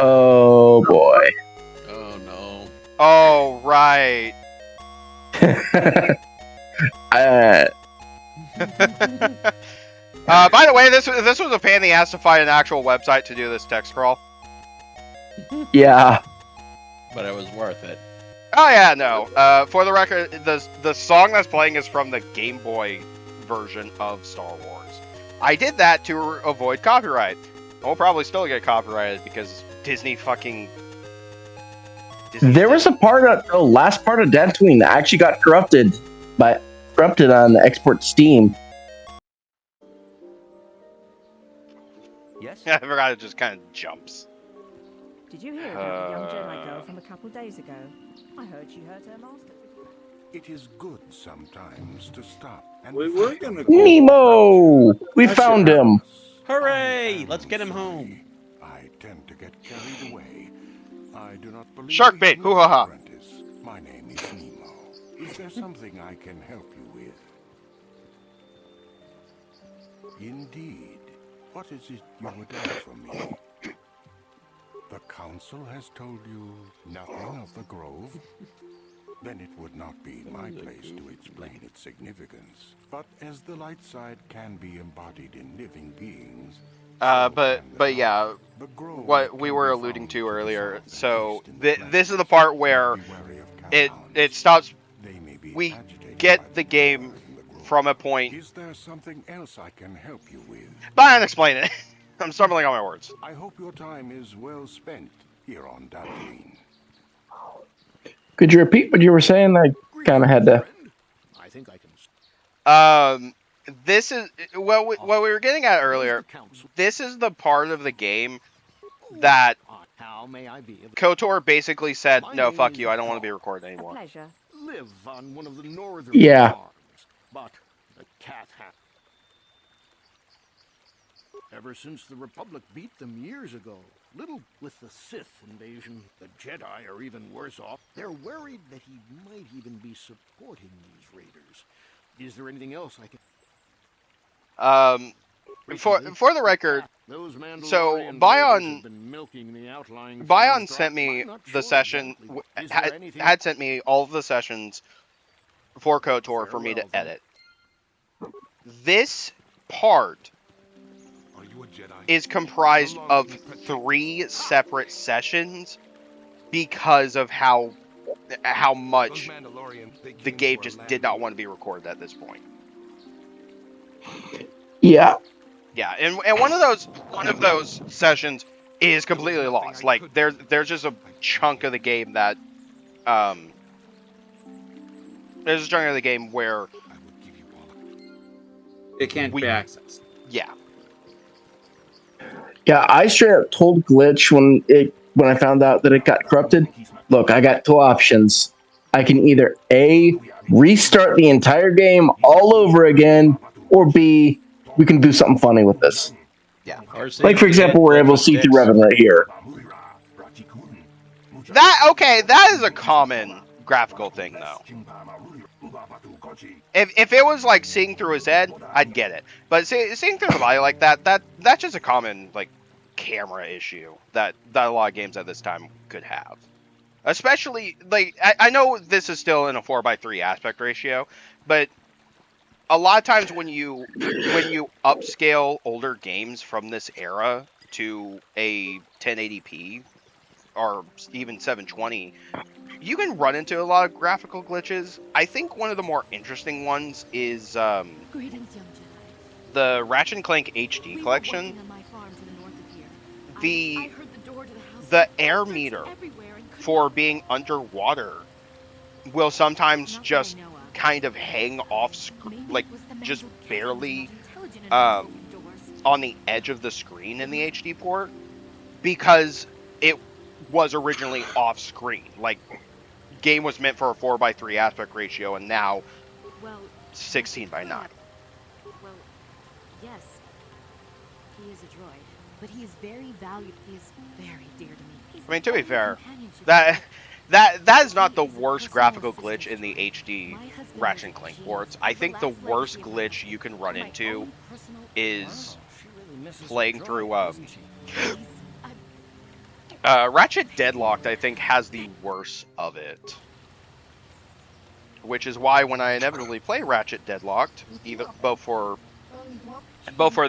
Oh boy. Oh no. Oh right. By the way, this was a pain in the ass to find an actual website to do this text crawl. Yeah. But it was worth it. Oh yeah, no. For the record, the song that's playing is from the Game Boy version of Star Wars. I did that to avoid copyright. I'll probably still get copyrighted because Disney fucking. There was a part of the last part of Dantooine that actually got corrupted on export to Steam. Yes? I forgot it just kind of jumps. Did you hear about the young Jedi girl from a couple days ago? I heard she hurt her master. It is good sometimes to stop and We were gonna Nemo! We found him. Hooray! Let's get him home. I tend to get carried away. I do not believe Shark bait, you are hoo-ha-ha. an apprentice. My name is Nemo. Is there something I can help you with? Indeed. What is it you would like from me? The council has told you nothing of the grove? Then it would not be my place to explain its significance. But as the light side can be embodied in living beings, But yeah, what we were alluding to earlier. So this is the part where it stops. We get the game from a point. Is there something else I can help you with? But I don't explain it. I'm stumbling on my words. I hope your time is well spent here on Dantooine. Could you repeat what you were saying? I kind of had to. I think I can. This is what we were getting at earlier. This is the part of the game that How may I be able KOTOR basically said, "No, fuck you. I don't want to be recorded A anymore." pleasure. to live on one of the northern Yeah. farms? But the cat hat. Ever since the Republic beat them years ago, little with the Sith invasion, the Jedi are even worse off. They're worried that he might even be supporting these raiders. Is there anything else I can... For the record, Those so Mandalorian Bion raiders have been milking the outlying Bion farms sent dry. me I'm not the sure session exactly what- Is there anything- had sent me all of the sessions for KOTOR for me to Farewell, then. edit. This part Are you a Jedi? is comprised of 3 separate sessions because of how much the game just did not want to be recorded at this point. Yeah. Yeah, and one of those sessions is completely lost. Like there's just a chunk of the game that there's a chunk of the game where It can't be accessed. yeah. Yeah, I straight up told Glitch when I found out that it got corrupted, look, I got 2 options. I can either A, restart the entire game all over again, or B, we can do something funny with this. Yeah. Like, for example, we're able to see through Revan right here. That is a common graphical thing though. If it was like seeing through his head, I'd get it. But seeing through the body like that's just a common like camera issue that a lot of games at this time could have. Especially like I know this is still in a 4:3 aspect ratio, but a lot of times when you upscale older games from this era to a 1080p or even 720, you can run into a lot of graphical glitches. I think one of the more interesting ones is Greetings, young Jedi. the Ratchet and Clank HD We were collection. working on my farm to the north of here. I The heard the door to the house the had air bastards meter everywhere and couldn't for open being it. underwater will sometimes Not that I just know of. kind of hang off, Maybe like it was the just Mandalorians barely not intelligent enough to um, open doors. on the edge of the screen in the HD port because it was originally off screen. Like, game was meant for a 4:3 aspect ratio, and now Well, 16:9. well, yes. He is a droid, but he is very valuable. He is very dear to me. He's I mean, to be the only fair, companionship that is not the worst graphical glitch in the HD My husband Ratchet was and Clank a ports. genius. I He was think the the last worst legacy of glitch my you can husband. run My into own personal is She really misses playing the through droid, doesn't she? Please, Ratchet Deadlocked, I think, has the worst of it. Which is why when I inevitably play Ratchet Deadlocked, even both for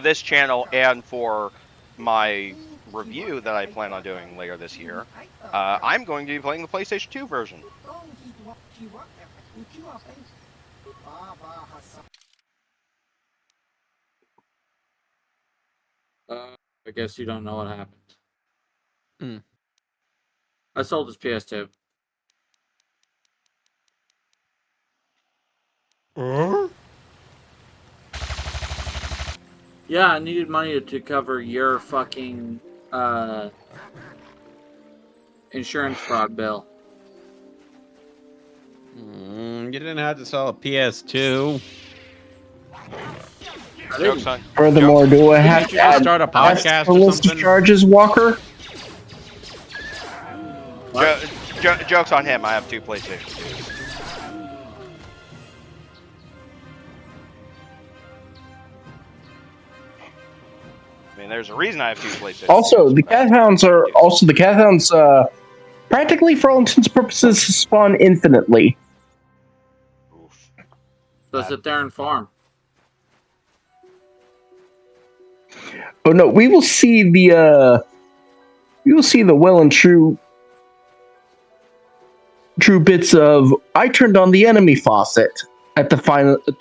this channel and for my review that I plan on doing later this year, I'm going to be playing the PlayStation 2 version. I guess you don't know what happened. Hmm. I sold his PS2. Yeah, I needed money to cover your fucking insurance fraud bill. You didn't have to sell a PS2. Joke's on. Furthermore, do I have Can't you to just add start a that podcast to the or list of something? charges, Walker? Joke's on him. I have 2 PlayStation 2s. I mean, there's a reason I have 2 PlayStation 2s. Also, the cat hounds practically, for all intents and purposes, spawn infinitely. Oof. So sit there and farm. Oh no, we will see the well and true bits of I turned on the enemy faucet at the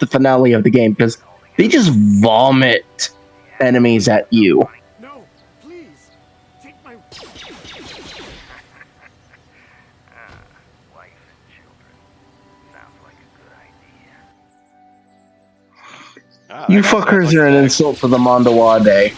finale of the game because they just vomit enemies at you. No, please, take my... You fuckers are an insult to the Mondawade.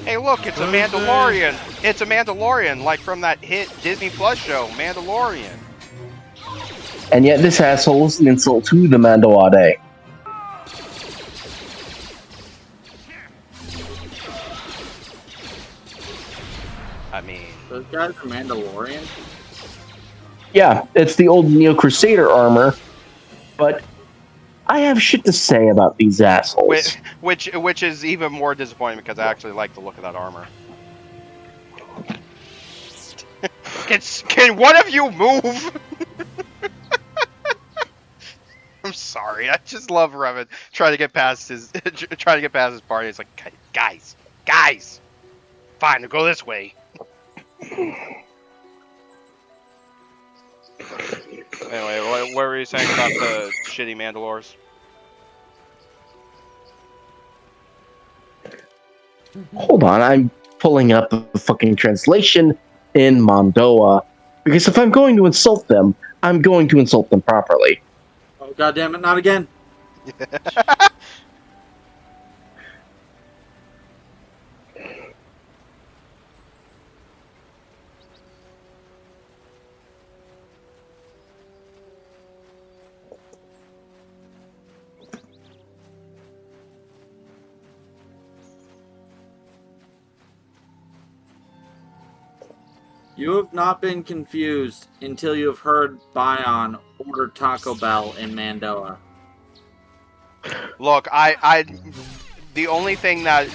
Hey, look, it's a Mandalorian. It's a Mandalorian, like from that hit Disney Plus show, Mandalorian. And yet this asshole is an insult to the Mandawade. I mean, Those guys are Mandalorian? Yeah, it's the old Neo Crusader armor, but I have shit to say about these assholes. which is even more disappointing because I actually like the look of that armor. Can one of you move? I'm sorry. I just love Revan trying to get past his party. It's like, guys, fine, we'll go this way. Anyway, what were you saying about the shitty Mandalores? Hold on, I'm pulling up the fucking translation in Mondoa. Because if I'm going to insult them, I'm going to insult them properly. Oh, goddammit, not again. You have not been confused until you have heard Bion order Taco Bell in Mandoa. Look, the only thing that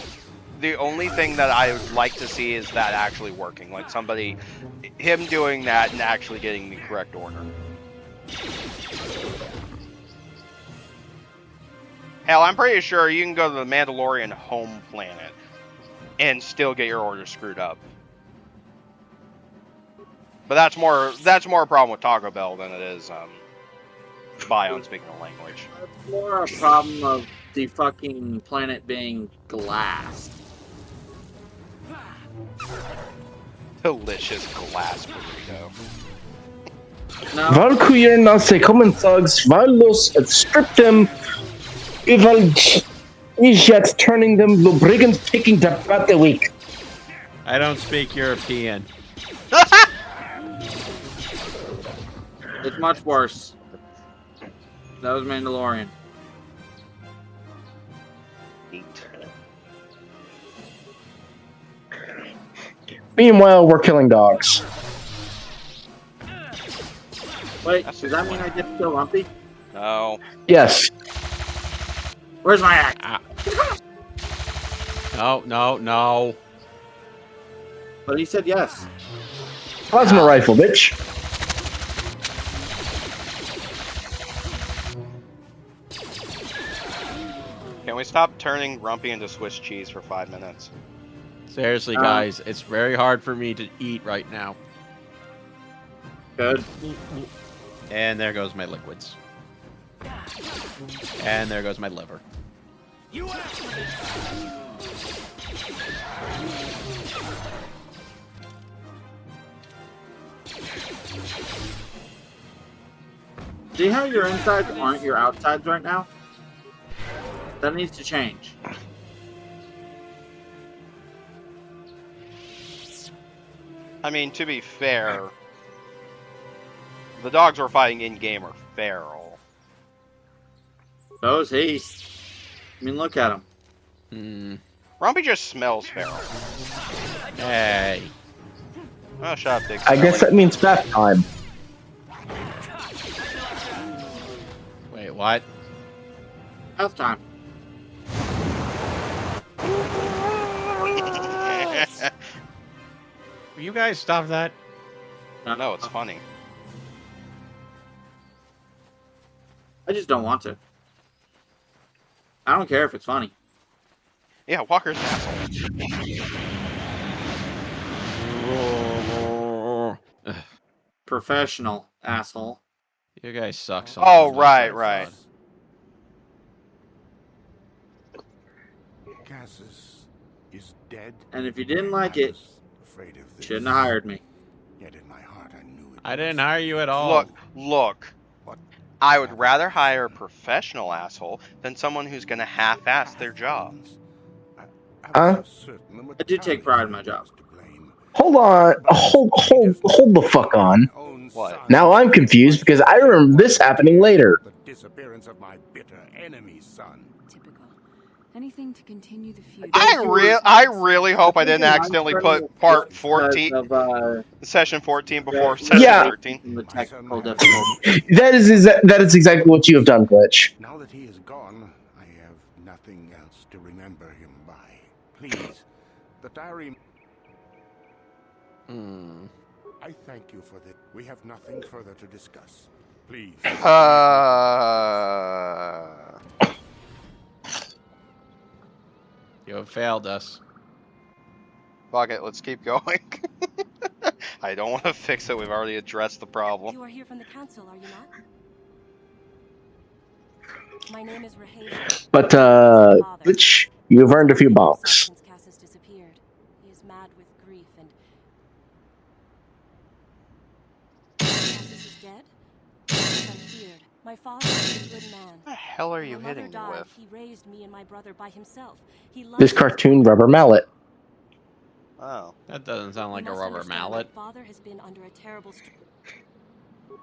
I would like to see is that actually working. Like him doing that and actually getting the correct order. Hell, I'm pretty sure you can go to the Mandalorian home planet and still get your order screwed up. But that's more a problem with Taco Bell than it is Bion speaking a language. It's more a problem of the fucking planet being glass. Delicious glass burrito. No, Valkyrie se kommen thugs, Valos strip them, Ival is yet turning them, the brigands taking the battle week. I don't speak European. it's much worse. That was Mandalorian. Neat. Meanwhile, we're killing dogs. Wait, does that mean I get to kill Lumpy? No. Yes. Where's my axe? Ah. No, no, no. But he said yes. Plasma rifle, bitch. Can we stop turning Rumpy into Swiss cheese for 5 minutes? Seriously, guys, it's very hard for me to eat right now. Good. And there goes my liquids. And there goes my liver. See how your insides aren't your outsides right now? That needs to change. I mean, to be fair, the dogs we're fighting in-game are feral. So is he. I mean, look at him. Hmm. Rumpy just smells feral. Hey. Oh, shut up, Big I guess that means bath time. Wait, what? Half time. Will you guys stop that? No, it's funny. I just don't want to. I don't care if it's funny. Yeah, Walker's an asshole. Professional asshole. You guys suck so Oh, much, right, I right. thought. Cassus is dead. And if you didn't like I it, was afraid of you this. shouldn't have hired me. Yet in my heart I knew it. I didn't hire you at all. Look. What I would rather happened, hire a son? professional asshole than someone who's gonna half-ass their job. Huh? I do take pride in my job. Hold on. Hold the fuck on. What? Now I'm confused because I remember this happening later. The disappearance of my bitter enemy's son. Typical. Anything to continue the feud. I really hope I didn't accidentally put part 14, Of, session 14 before session Yeah. 13. the technical difficulty. That is exactly what you have done, Glitch. Now that he is gone, I have nothing else to remember him by. Please, the diary. Hmm. I thank you for that. We have nothing further to discuss. Please. You have failed us. Fuck it, let's keep going. I don't want to fix it. We've already addressed the problem. You are here from the council, are you not? My name is Rahasia. But, Glitch, you have earned a few bonks. Since Cassus disappeared, he is mad with grief and. Cassus is dead. Yes, I'm feared. My father was a good man. What the hell are When you my mother hitting me died, with? He raised me and my brother by himself. He loved This us. cartoon rubber mallet. Oh. That doesn't sound like You a must rubber understand, mallet. My father has been under a terrible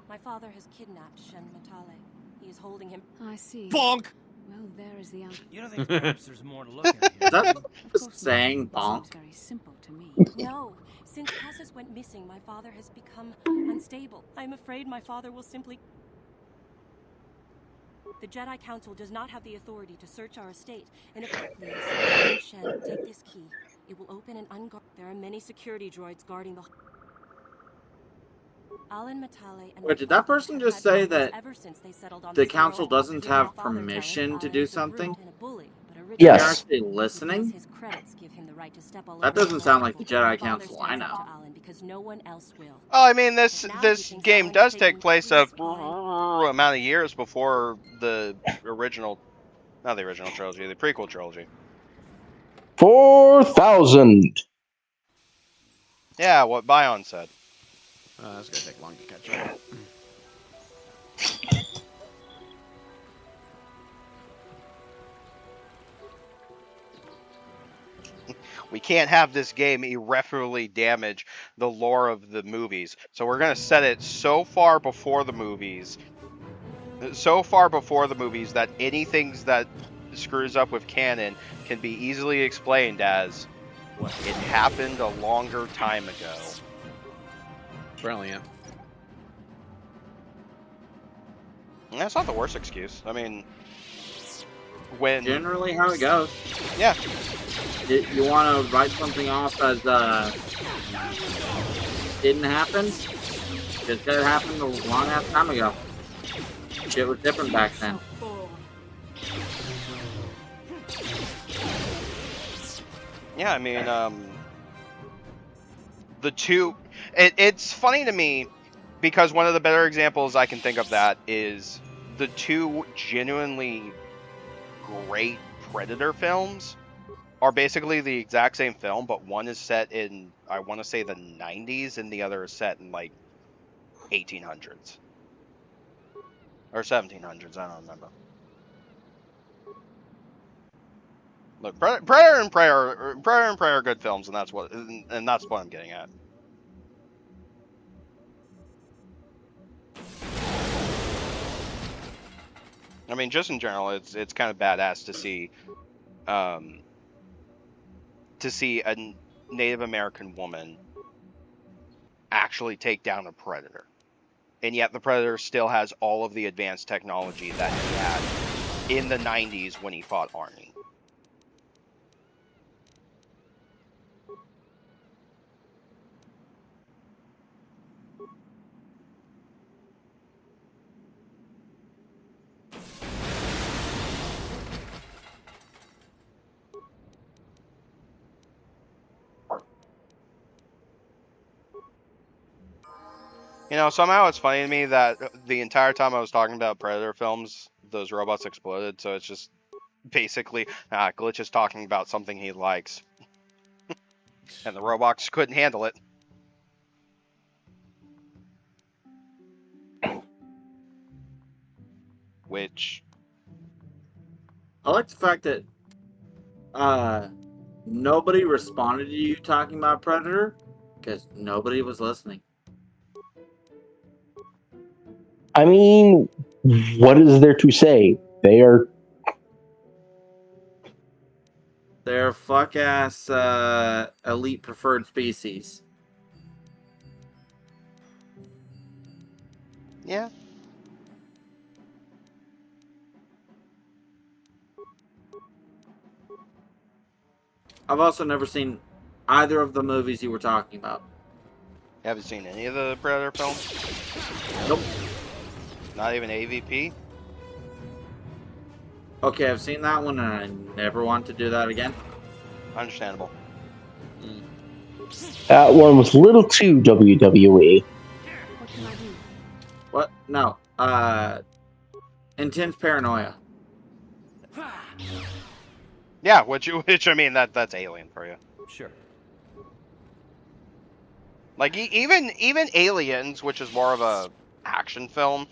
My father has kidnapped Shen Matale. He is holding him. I see. Bonk! Well, there is the answer. You don't think perhaps there's more to look at here? Is that Of just course saying not. It seems bonk? very simple to me. No. Since Cassus went missing, my father has become unstable. I'm afraid my father will simply. The Jedi Council does not have the authority to search our estate, and if please, Shen, take this key. It will open and unguard. There are many security droids guarding the. Alan Matale and Wait, did that person just say that the council world. doesn't Did have my father tell him permission to Alan do is a brute something? and a bully, but a rich They're Yes. actually because listening? his credits give him the right to step all That over doesn't the sound law. like the My Jedi father Council I stands up know. to Alan because no one else will. Oh, I mean, this Now this he thinks game Alan does is take taking place a his amount of years before the original, not the original trilogy, the prequel trilogy. 4,000. Yeah, what Bion said. That's gonna take long to catch up. We can't have this game irreparably damage the lore of the movies. So we're going to set it so far before the movies. That anything that screws up with canon can be easily explained as it happened a longer time ago. Brilliant. And that's not the worst excuse. I mean, when Generally, how it goes. yeah, You want to write something off as didn't happen? Because that happened a long ass time ago. Shit was different back then. yeah, I mean, the two. It's funny to me because one of the better examples I can think of that is the two genuinely great Predator films are basically the exact same film, but one is set in, I want to say, the 90s, and the other is set in like 1800s or 1700s. I don't remember. Look, Predator and Prey are good films, and that's what I'm getting at. I mean, just in general, it's kind of badass to see a Native American woman actually take down a predator, and yet the predator still has all of the advanced technology that he had in the 90s when he fought Arnie. You know, somehow it's funny to me that the entire time I was talking about Predator films, those robots exploded, so it's just basically Glitch is talking about something he likes. And the robots couldn't handle it. Which... I like the fact that nobody responded to you talking about Predator because nobody was listening. I mean, what is there to say? They are. They're fuck ass elite preferred species. Yeah. I've also never seen either of the movies you were talking about. Haven't seen any of the Predator films? Nope. Not even AVP? Okay, I've seen that one and I never want to do that again. Understandable. That one was a little too WWE. What can I do? What? No. Intense paranoia. Yeah, which I mean, that's Alien for you. Sure. Like, even Aliens, which is more of a action film,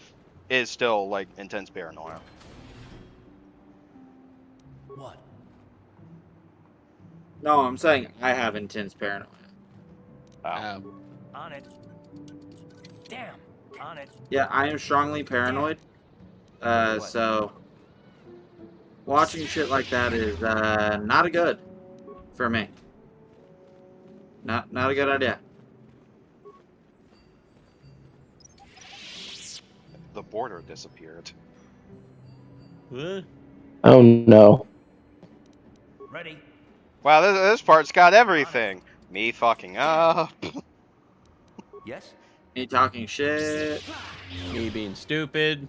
is still, like, intense paranoia. What? No, I'm saying I have intense paranoia. Oh. On it. Damn. On it. Yeah, I am strongly paranoid. So watching shit like that is not a good for me. Not a good idea. The border disappeared. Huh? Oh no. Ready. Wow, this part's got everything. Me fucking up. Yes. Me talking shit. Me being stupid.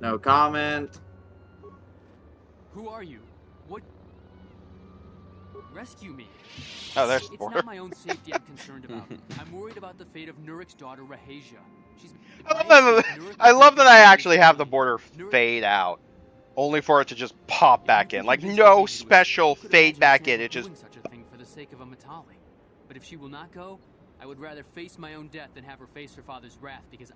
No comment. Who are you? What? Rescue me. Oh, there's the It's border. not my own safety I'm concerned about. I'm worried about the fate of Nurik's daughter, Rahasia. She's. I love that I actually have the border fade out, only for it to just pop back in. Like, no special fade back in. It just... Doing such a thing for the sake of a Matali. But if she will not go, I would rather face my own death than have her face her father's wrath, because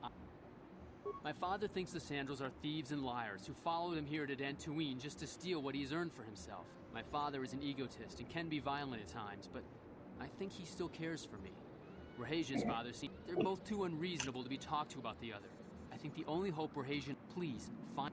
my father thinks the Sandals are thieves and liars who followed him here to Dantooine just to steal what he's earned for himself. My father is an egotist and can be violent at times, but I think he still cares for me. Rahasia's father seems... They're both too unreasonable to be talked to about the other. I think the only hope Rahasia... Please, find...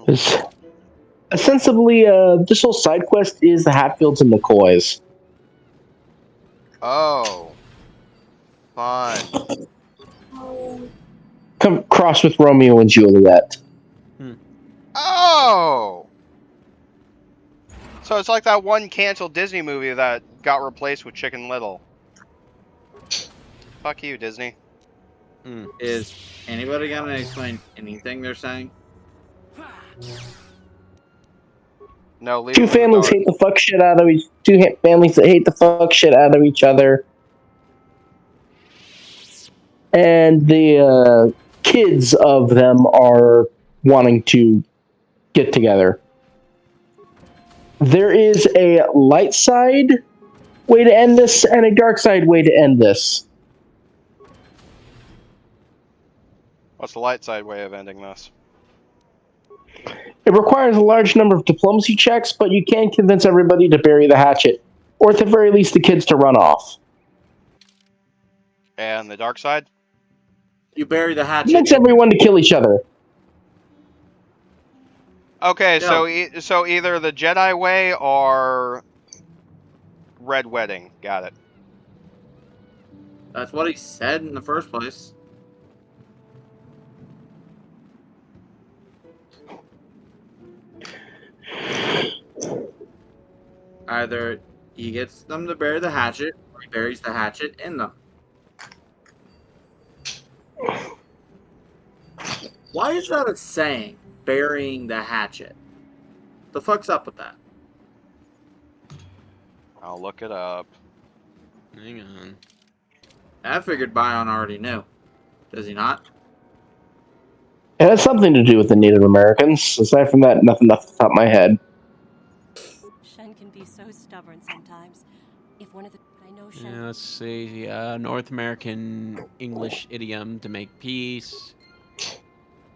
'Cause ostensibly, this whole side quest is the Hatfields and McCoys. Oh, fun. Come cross with Romeo and Juliet. Oh! So it's like that one canceled Disney movie that got replaced with Chicken Little. Fuck you, Disney. Is anybody gonna explain anything they're saying? No, leave Two them in the families dark. hate the fuck shit out of families that hate the fuck shit out of each other, and the kids of them are wanting to get together. There is a light side way to end this and a dark side way to end this. What's the light side way of ending this? It requires a large number of diplomacy checks, but you can convince everybody to bury the hatchet, or at the very least the kids to run off. And the dark side? You bury the hatchet. Convince everyone to kill each other. Okay, No. so either the Jedi way or Red Wedding. Got it. That's what he said in the first place. Either he gets them to bury the hatchet, or he buries the hatchet in them. Why is that a saying? Burying the hatchet. The fuck's up with that? I'll look it up. Hang on. I figured Bion already knew. Does he not? It has something to do with the Native Americans. Aside from that, nothing off the top of my head. Shen can be so stubborn sometimes. If one of the I know Shen. Yeah, let's see. North American English idiom to make peace.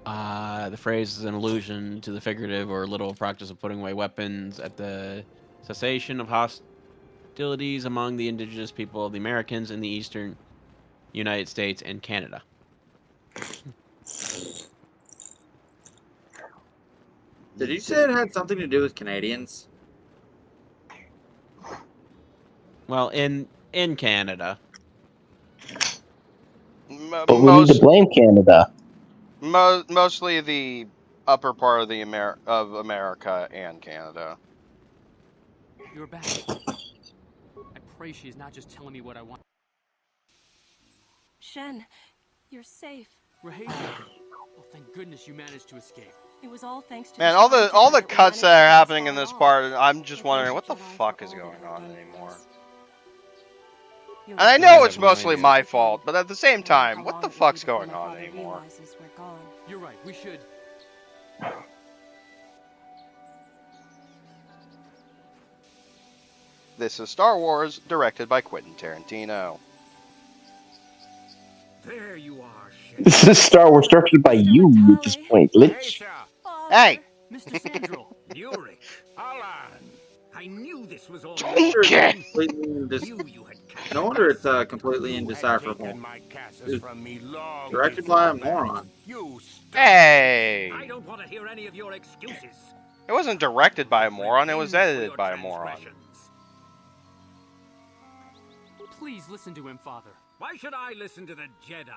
The phrase is an allusion to the figurative or literal practice of putting away weapons at the cessation of hostilities among the indigenous people of the Americans in the eastern United States and Canada. Did you say it had something to do with Canadians? Well, in Canada. But we need to blame Canada. Mostly the upper part of the America and Canada. You're back. I pray she's not just telling me what I want. Shen, you're safe. Rahasia. Oh, thank goodness you managed to escape. It was all thanks to Man, this kind all the Jedi we cuts managed that are to get happening this in this far part, along. I'm just If wondering there's what the a Jedi fuck for is all going that I've on done for anymore. this. You're And I right. know I it's have no mostly idea. my fault, but at the same I wonder time, how what long the it will be fuck's before going my on father anymore? realizes we're gone. You're right. We should. This is Star Wars, directed by Quentin Tarantino. There you are, Shen. This is Star Wars directed by Mr. you, which is Vitale. pointless. Father. Hey! Mr. Sandro. Yurik, Alan. I knew this was all Token! No wonder it's completely indecipherable. It's directed by a moron. Hey! I don't want to hear any of your excuses. It wasn't directed by a moron, it was edited by a moron. Please listen to him, Father. Why should I listen to the Jedi?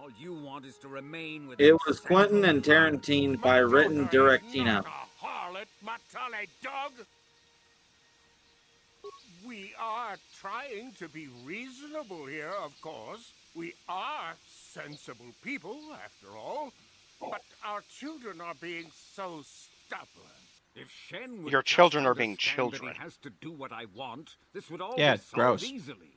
All you want is to remain with It was Quentin and Tarantino by written Directino. Harlot, Matale dog. We are trying to be reasonable here, of course. We are sensible people, after all. But our children are being so stubborn. If Shen would Your just children are being understand that children. he has to do what I want, this would all Yeah, be solved gross. easily.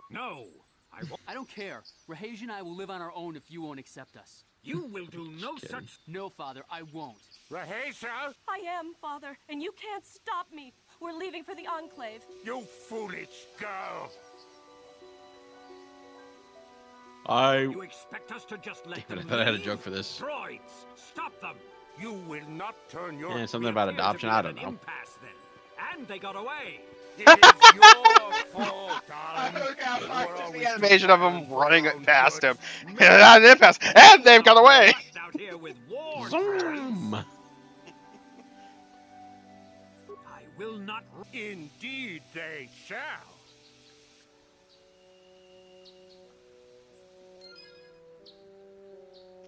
No, I won't. I don't care. Rahasia and I will live on our own if you won't accept us. You will do no such. No, Father, I won't. Rahasia, I am, Father, and you can't stop me. We're leaving for the Enclave. you foolish girl. You expect us to just let Damn it, them I thought I had a leave? joke for this. Droids, stop them! You will not turn your. Yeah, something We about appear to adoption. be I at don't an know. impasse then. And they got away. It is your fault, darling. The animation of him running past him. Not an impasse, and they've got away! Out here with war Zoom. I will not. Indeed they shall.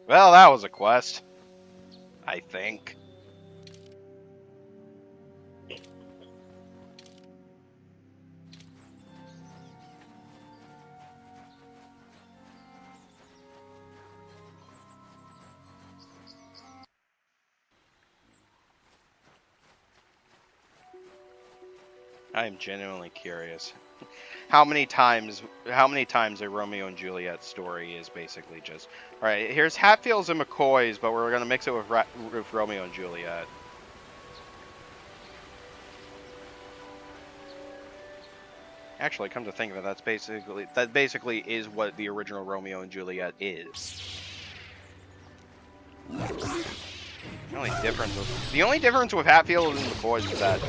Well, that was a quest. I think. I am genuinely curious. How many times a Romeo and Juliet story is basically just, all right, here's Hatfields and McCoys, but we're gonna mix it with Romeo and Juliet. Actually, come to think of it, that basically is what the original Romeo and Juliet is. The only difference with Hatfield and McCoys is that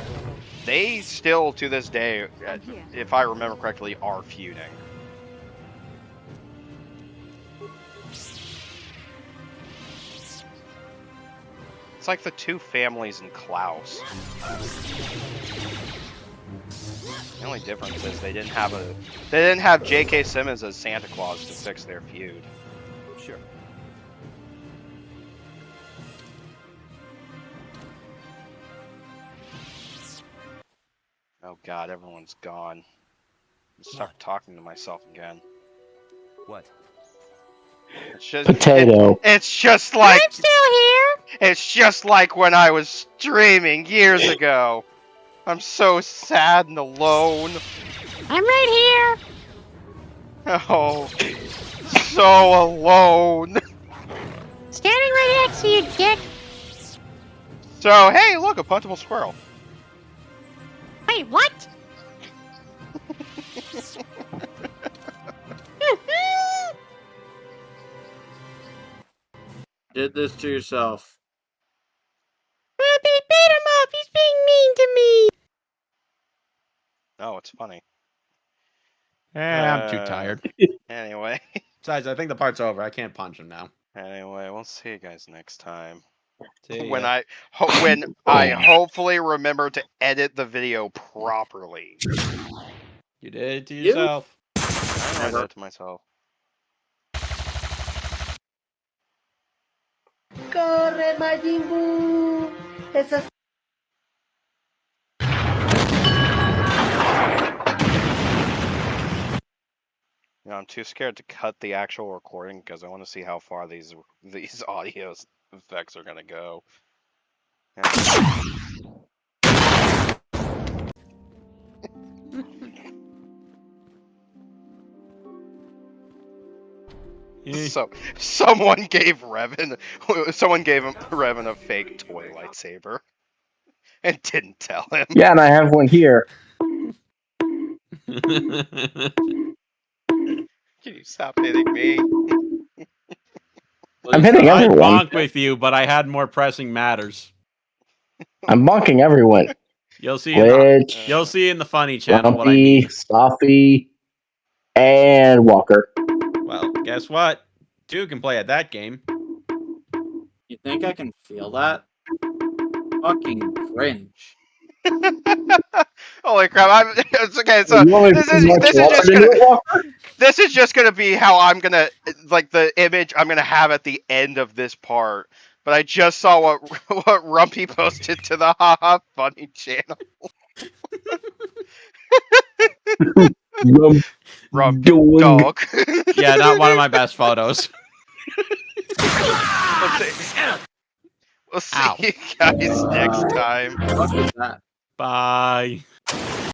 they still, to this day, if I remember correctly, are feuding. It's like the two families in Klaus. The only difference is they didn't have J.K. Simmons as Santa Claus to fix their feud. Sure. Oh god, everyone's gone. I'm start talking to myself again. What? It's just Potato. It's just like I'm still here. It's just like when I was streaming years ago. I'm so sad and alone. I'm right here. Oh, so alone. Standing right next to you, Dick. So, hey, look, a punchable squirrel. Wait, what? Did this to yourself. Beat him up. He's being mean to me. Oh, it's funny. I'm too tired. Anyway. Besides, I think the part's over. I can't punch him now. Anyway, we'll see you guys next time. See When ya. I hopefully remember to edit the video properly. You did it to yourself. I did it to myself. Corre, Majin Buu. Esas You know, I'm too scared to cut the actual recording because I want to see how far these audio effects are gonna go. So someone gave Revan a fake toy lightsaber and didn't tell him. Yeah, and I have one here. Can you stop hitting me? I'm hitting I'd everyone. bonk with you, but I had more pressing matters. I'm bonking everyone. You'll see. Glitch, See in the funny channel what I Lumpy, mean. Sophie, and Walker. Well, guess what? 2 can play at that game. You think I can feel that? Fucking cringe. Holy crap! It's okay. So You want me to put much water into it, Walker? this is just gonna be how I'm gonna the image I'm gonna have at the end of this part. But I just saw what Rumpy posted to the Haha Funny channel. Rump dog. Yeah, not one of my best photos. We'll see you guys next time. What was that? Bye.